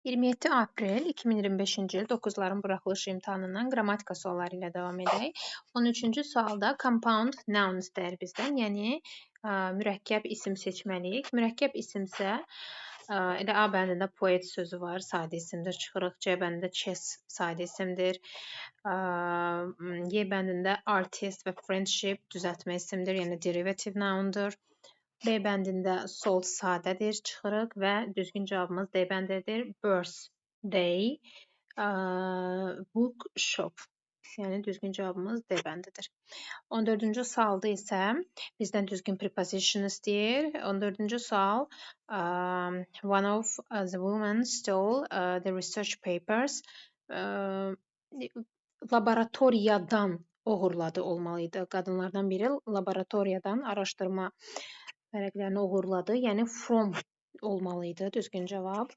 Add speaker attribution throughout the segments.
Speaker 1: 27 aprel 2025-ci il 9-ların buraxılış imtahanından qrammatika sualları ilə davam edək. 13-cü sualda compound nouns deyir bizdən, yəni mürəkkəb isim seçməliyik. Mürəkkəb isimsə elə A bəndində poet sözü var, sadə isimdir, çıxırıq. C bəndində chess sadə isimdir. Y bəndində artist və friendship düzəltmə isimdir, yəni derivative noundur. B bəndində salt sadədir, çıxırıq və düzgün cavabımız D bəndidir. Birthday, bookshop. Yəni düzgün cavabımız D bəndidir. 14-cü sualda isə bizdən düzgün preposition istəyir. 14-cü sual one of the women stole the research papers. Laboratoriyadan oğurladı olmalıydı. Qadınlardan biri laboratoriyadan araşdırma vərəqlərini oğurladı. Yəni from olmalıydı düzgün cavab.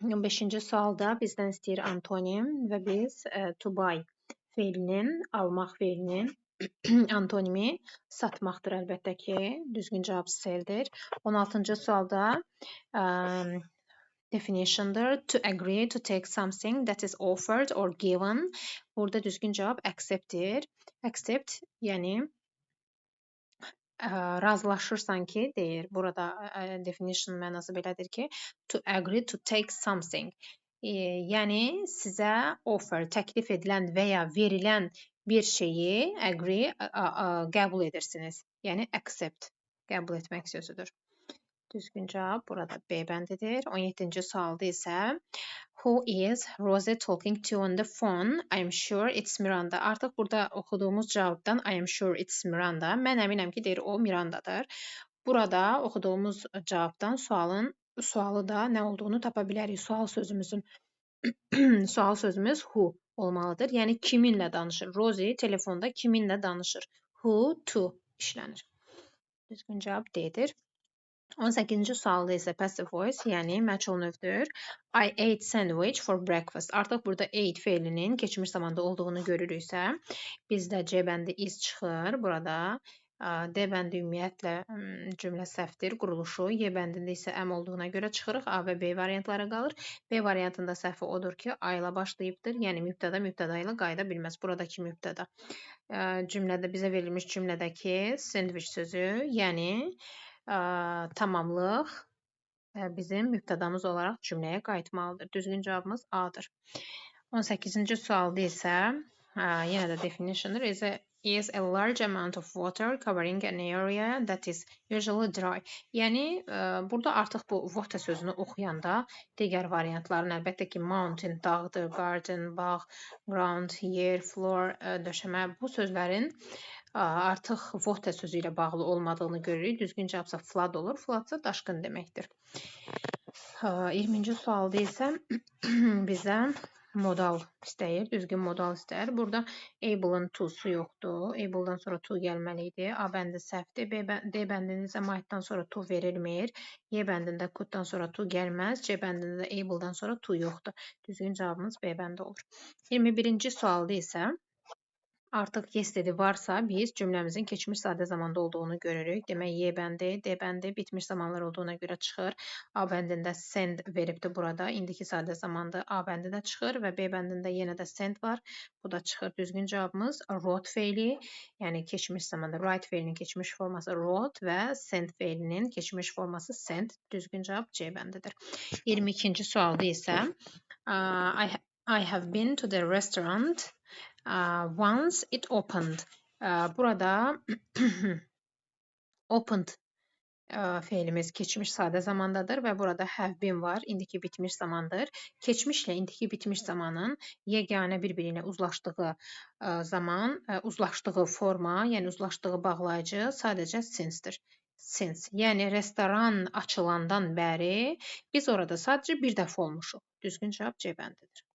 Speaker 1: 15-ci sualda bizdən istəyir antonim və biz to buy feilinin, almaq feilinin antonimi satmaqdır əlbəttə ki. Düzgün cavab seldir. 16-cı sualda definition'dır. To agree to take something that is offered or given. Burada düzgün cavab accept'dir. Accept, yəni razılaşırsan ki, deyir. Burada definition mənası belədir ki, to agree to take something. Yəni sizə offer, təklif edilən və ya verilən bir şeyi agree, qəbul edirsiniz. Yəni accept, qəbul etmək sözüdür. Düzgün cavab burada B bəndidir. 17-ci sualda isə who is Rosie talking to on the phone? I am sure it's Miranda. Artıq burada oxuduğumuz cavabdan I am sure it's Miranda. Mən əminəm ki, deyir o Mirandadır. Burada oxuduğumuz cavabdan sualı da nə olduğunu tapa bilərik. Sual sözümüz who olmalıdır. Yəni kiminlə danışır? Rosie telefonda kiminlə danışır? Who to işlənir. Düzgün cavab D'dir. 18-ci sualda isə passive voice, yəni məchul növdür. I ate sandwich for breakfast. Artıq burada ate feilinin keçmiş zamanda olduğunu görürüksə, bizdə C bəndi is çıxır burada. D bəndi ümumiyyətlə cümlə səhvdir, quruluşu. Y bəndində isə M olduğuna görə çıxırıq. A və B variantları qalır. B variantında səhvi odur ki, A ilə başlayıbdır. Yəni mübtəda ilə qayıda bilməz. Buradakı mübtəda. Cümlədə bizə verilmiş cümlədəki sandwich sözü, yəni tamamlıq bizim mübtədamız olaraq cümləyə qayıtmalıdır. Düzgün cavabımız A-dır. 18-ci sualda isə yenə də definition'dır. Is a large amount of water covering an area that is usually dry. Yəni burada artıq bu water sözünü oxuyanda digər variantların əlbəttə ki mountain dağdır, garden bağ, ground yer, floor döşəmə bu sözlərin artıq water sözü ilə bağlı olmadığını görürük. Düzgün cavabsa flood olur. Floodsa daşqın deməkdir. 20-ci sualda isə bizə modal istəyir. Düzgün modal istəyir. Burada able-ın to'su yoxdur. Able-dan sonra to gəlməli idi. A bəndi səhvdir. D bəndində isə might-dan sonra to verilmir. Y bəndində could-dan sonra to gəlməz. C bəndində able-dan sonra to yoxdur. Düzgün cavabımız B bəndi olur. 21-ci sualda isə artıq yesterday varsa biz cümləmizin keçmiş sadə zamanda olduğunu görürük. Demək Y bəndi, D bəndi bitmiş zamanlar olduğuna görə çıxır. A bəndində send veribdir burada. İndiki sadə zamanda A bəndində çıxır və B bəndində yenə də send var. Bu da çıxır. Düzgün cavabımız wrote feili, yəni keçmiş zamanda write feilinin keçmiş forması wrote və send feilinin keçmiş forması sent. Düzgün cavab C bəndidir. 22-ci sualda isə I have been to the restaurant once it opened. Burada opened feilimiz keçmiş sadə zamandadır və burada have been var. İndiki bitmiş zamandır. Keçmişlə indiki bitmiş zamanın yeganə bir-biri ilə uzlaşdığı zaman, uzlaşdığı forma, yəni uzlaşdığı bağlayıcı sadəcə since'dir. Since. Yəni restoran açılandan bəri biz orada sadəcə bir dəfə olmuşuq. Düzgün cavab C bəndidir.